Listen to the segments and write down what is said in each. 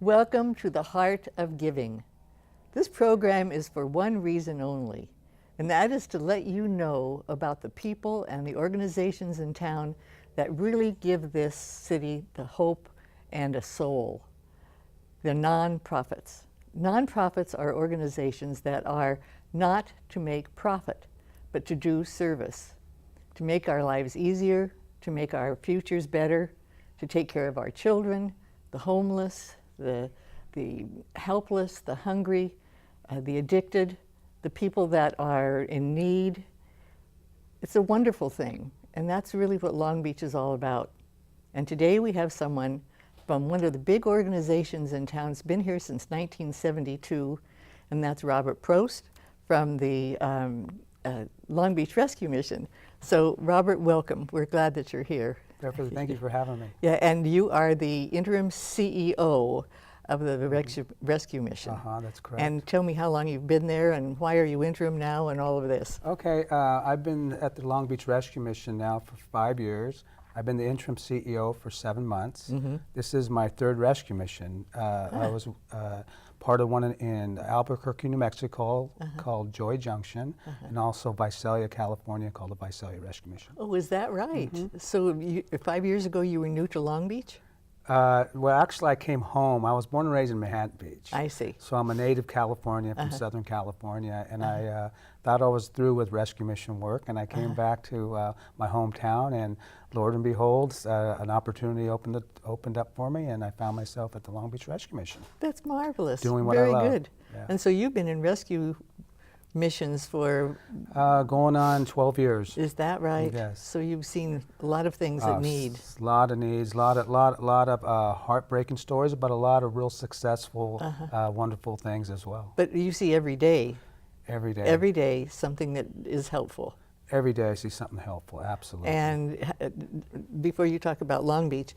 Welcome to the Heart of Giving. This program is for one reason only, and that is to let you know about the people and the organizations in town that really give this city the hope and a soul. They're nonprofits. Nonprofits are organizations that are not to make profit, but to do service, to make our lives easier, to make our futures better, to take care of our children, the homeless, the helpless, the hungry, the addicted, the people that are in need. It's a wonderful thing, and that's really what Long Beach is all about. And today we have someone from one of the big organizations in town. It's been here since 1972, and that's Robert Prost from the Long Beach Rescue Mission. So Robert, welcome. We're glad that you're here. Beverly, thank you for having me. Yeah, and you are the interim CEO of the Rescue Mission. That's correct. And tell me how long you've been there and why are you interim now and all of this. Okay, I've been at the Long Beach Rescue Mission now for 5 years. I've been the interim CEO for 7 months. This is my third rescue mission. I was part of one in Albuquerque, New Mexico called Joy Junction, and also Visalia, California called the Visalia Rescue Mission. Oh, is that right? So 5 years ago you were new to Long Beach? Well, actually, I came home. I was born and raised in Manhattan Beach. I see. So I'm a native California from Southern California, and I thought I was through with rescue mission work, and I came back to my hometown, and Lord and behold, an opportunity opened up for me, and I found myself at the Long Beach Rescue Mission. That's marvelous. Doing what Very I love. good. Yeah. And so you've been in rescue missions for... going on 12 years. Is that right? Yes. So you've seen a lot of things that need. A lot of needs, a lot of heartbreaking stories, but a lot of real successful, wonderful things as well. But you see every day. Every day. Every day something that is helpful. Every day I see something helpful, absolutely. And before you talk about Long Beach,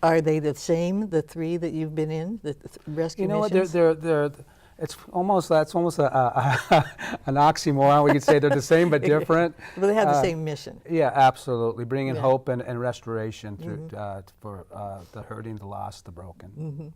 are they the same, the three that you've been in, the rescue missions? You know what, they're that's almost an oxymoron. We could say they're the same but different. Well, they have the same mission. Yeah, absolutely. Bringing hope and restoration through, for the hurting, the lost, the broken.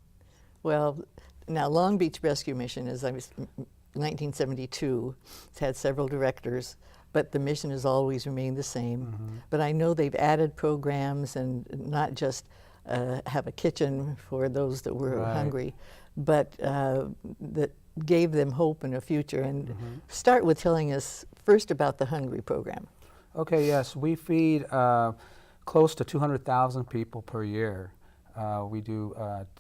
Well, now Long Beach Rescue Mission is 1972. It's had several directors, but the mission has always remained the same. But I know they've added programs and not just have a kitchen for those that were hungry, but that gave them hope and a future. And start with telling us first about the Hungry program. Okay, yes, we feed close to 200,000 people per year. We do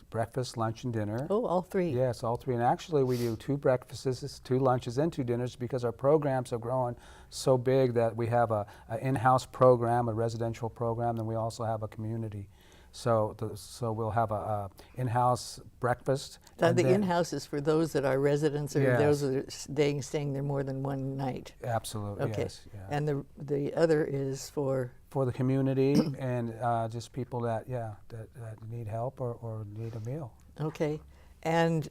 breakfast, lunch, and dinner. Oh, all three? Yes, all three. And actually, we do 2 breakfasts, 2 lunches, and 2 dinners because our programs are growing so big that we have an in-house program, a residential program, and we also have a community. So we'll have a in-house breakfast. The in-house is for those that are residents or those that are staying there more than one night. Absolutely. Okay. Yes. Yeah. And the other is for the community and just people that need help or need a meal. Okay. And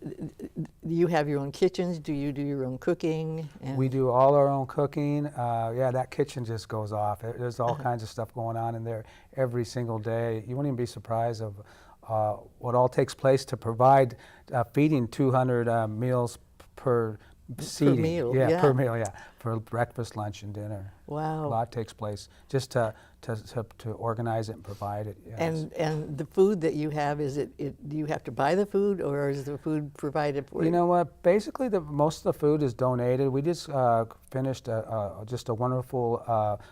you have your own kitchens? Do you do your own cooking? And we do all our own cooking. That kitchen just goes off. There's all kinds of stuff going on in there every single day. You won't even be surprised of what all takes place to provide feeding 200 meals per seating. Per meal, per meal, for breakfast, lunch, and dinner. Wow. A lot takes place just to organize it and provide it. Yes. And the food that you have, do you have to buy the food or is the food provided for you? You know what? Basically, most of the food is donated. We just finished just a wonderful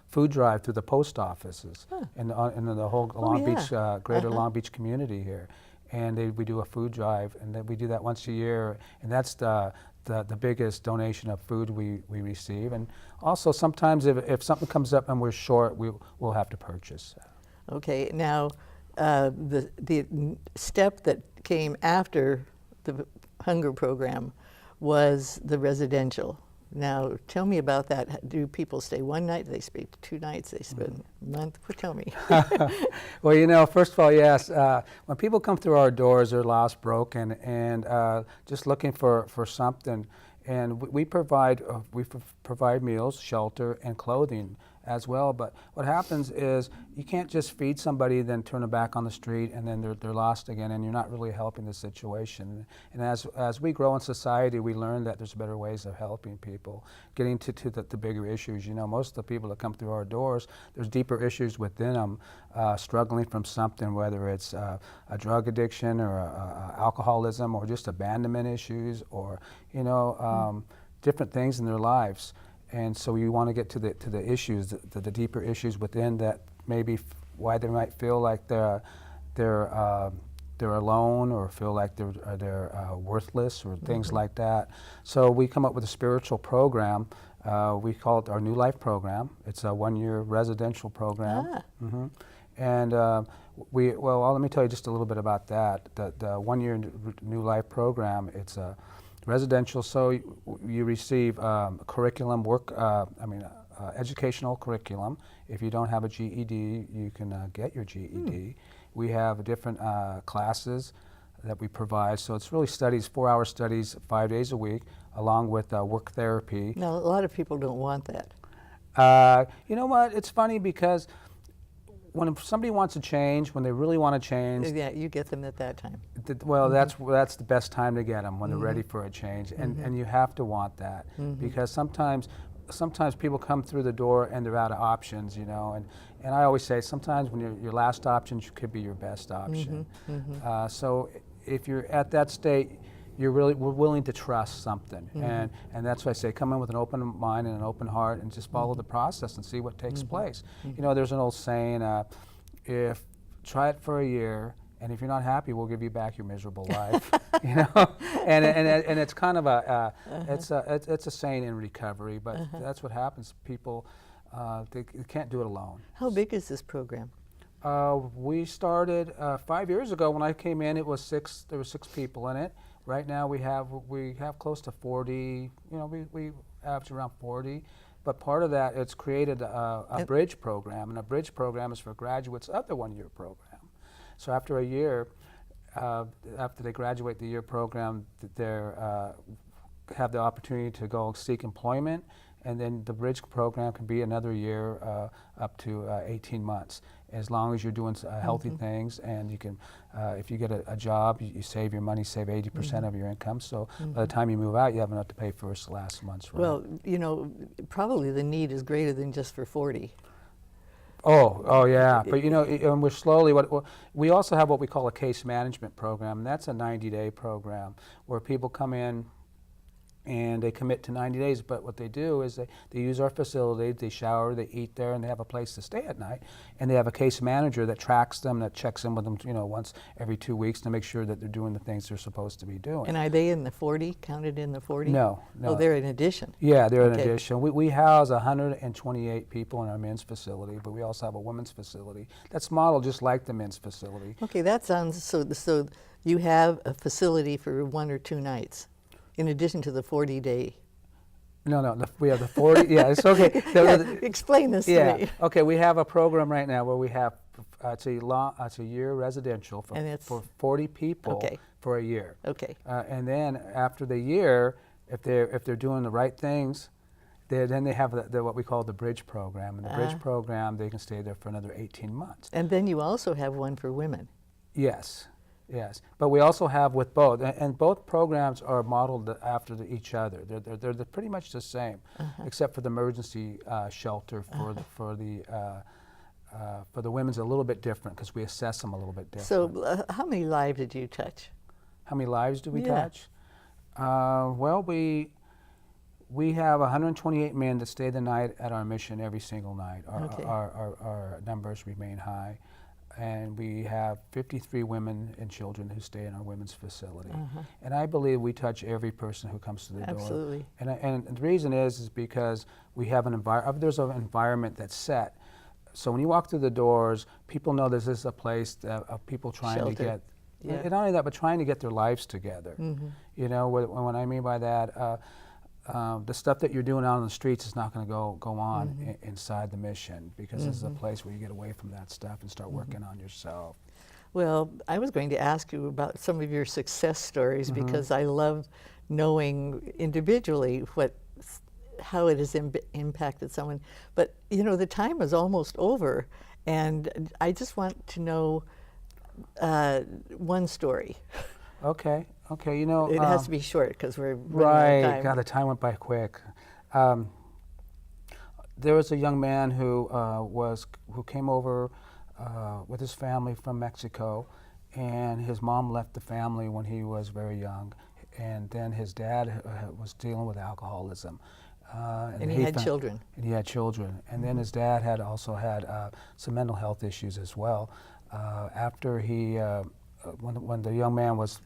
food drive through the post offices in the whole Long Beach, greater Long Beach community here. And we do a food drive, and then we do that once a year, and that's the biggest donation of food we receive. And also sometimes if something comes up and we're short, we'll have to purchase. Okay, now the step that came after the hunger program was the residential. Now, tell me about that. Do people stay one night? Do they stay 2 nights? They spend a month? Tell me. Well, you know, first of all, yes. When people come through our doors, they're lost, broken, and just looking for something. And we provide meals, shelter, and clothing as well. But what happens is you can't just feed somebody, then turn them back on the street, and then they're lost again, and you're not really helping the situation. And as we grow in society, we learn that there's better ways of helping people, getting to the bigger issues. You know, most of the people that come through our doors, there's deeper issues within them, struggling from something, whether it's a drug addiction or alcoholism or just abandonment issues or, you know, different things in their lives. And so you want to get to the issues, the deeper issues within that, maybe why they might feel like they're alone or feel like they're worthless or things like that. So we come up with a spiritual program. We call it our New Life program. It's a 1-year residential program. And well, let me tell you just a little bit about that. The 1-year New Life program, it's a residential, so you receive curriculum, educational curriculum. If you don't have a GED, you can get your GED. We have different classes that we provide, so it's really studies, 4-hour studies, 5 days a week, along with work therapy. Now, a lot of people don't want that. You know what, it's funny because when somebody wants to change, when they really want to change, yeah, you get them at that time. Well, that's the best time to get them, when they're ready for a change, and you have to want that because sometimes people come through the door and they're out of options, you know, and I always say sometimes when your last option could be your best option. So if you're at that state, we're willing to trust something, and that's why I say come in with an open mind and an open heart and just follow the process and see what takes place. You know, there's an old saying, if try it for a year, and if you're not happy, we'll give you back your miserable life. You know, and it's kind of it's a saying in recovery, but that's what happens. People they can't do it alone. How big is this program? We started 5 years ago. When I came in, it was 6. There were 6 people in it. Right now we have close to 40. You know, we average around 40. But part of that, it's created a bridge program, and a bridge program is for graduates of the 1-year program. So after a year, after they graduate the year program, they have the opportunity to go seek employment, and then the bridge program can be another year up to 18 months. As long as you're doing healthy things, and you can, if you get a job, you save your money, save 80% of your income. So by the time you move out, you have enough to pay for the last month's rent. Well, you know, probably the need is greater than just for 40. Oh yeah, but you know, and we're slowly. We also have what we call a case management program, and that's a 90-day program where people come in and they commit to 90 days. But what they do is they use our facility, they shower, they eat there, and they have a place to stay at night. And they have a case manager that tracks them, that checks in with them, you know, once every 2 weeks to make sure that they're doing the things they're supposed to be doing. And are they in the 40? Counted in the 40? No. Oh, they're in addition. Yeah, they're in addition. We house 128 people in our men's facility, but we also have a women's facility that's modeled just like the men's facility. Okay, that sounds so. You have a facility for 1 or 2 nights, in addition to the 40-day. No, we have the 40. Yeah, it's okay. Explain this to me. Okay, we have a program right now where we have it's a year residential for 40 people for a year. Okay. And then after the year, if they're doing the right things, then they have what we call the bridge program. And the bridge program, they can stay there for another 18 months. And then you also have one for women. Yes. Yes, but we also have with both, and both programs are modeled after each other. They're pretty much the same, except for the emergency shelter for the women's a little bit different because we assess them a little bit different. So, how many lives did you touch? How many lives do we touch? Well, we have 128 men that stay the night at our mission every single night. Our numbers remain high. And we have 53 women and children who stay in our women's facility. And I believe we touch every person who comes to the door. Absolutely. And the reason is because we have there's an environment that's set. So when you walk through the doors, people know this is a place of people trying to get, not only that, but trying to get their lives together. You know, what I mean by that, the stuff that you're doing out on the streets is not going to go on inside the mission, because this is a place where you get away from that stuff and start working on yourself. Well, I was going to ask you about some of your success stories because I love knowing individually how it has impacted someone. But you know, the time is almost over, and I just want to know one story. Okay. Okay. You know, It has to be short because we're running right. out of time. God, the time went by quick. There was a young man who came over with his family from Mexico, and his mom left the family when he was very young, and then his dad was dealing with alcoholism. And he had children. And he had children. And then his dad had also had some mental health issues as well. After he, when the young man was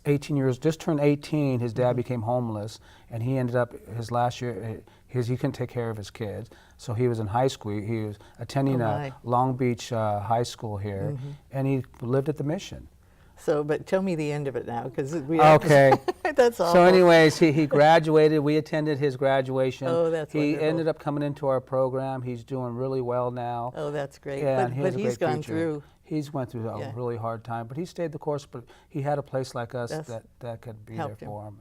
18 years, just turned 18, his dad became homeless, and he ended up, his last year, he couldn't take care of his kids, so he was in high school. He was attending a Long Beach high school here, and he lived at the Mission. So, but tell me the end of it now, because we okay. That's all. So anyways, he graduated. We attended his graduation. Oh, that's He wonderful. ended up coming into our program. He's doing really well now. Oh, that's great. Yeah, but he's gone through. He's went through a really hard time, but he stayed the course. But he had a place like us that could be there for him.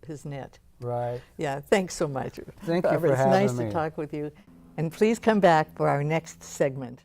His net. Right. Yeah. Thanks so much. Thank you Barbara. for having me. It's nice to talk with you. And please come back for our next segment.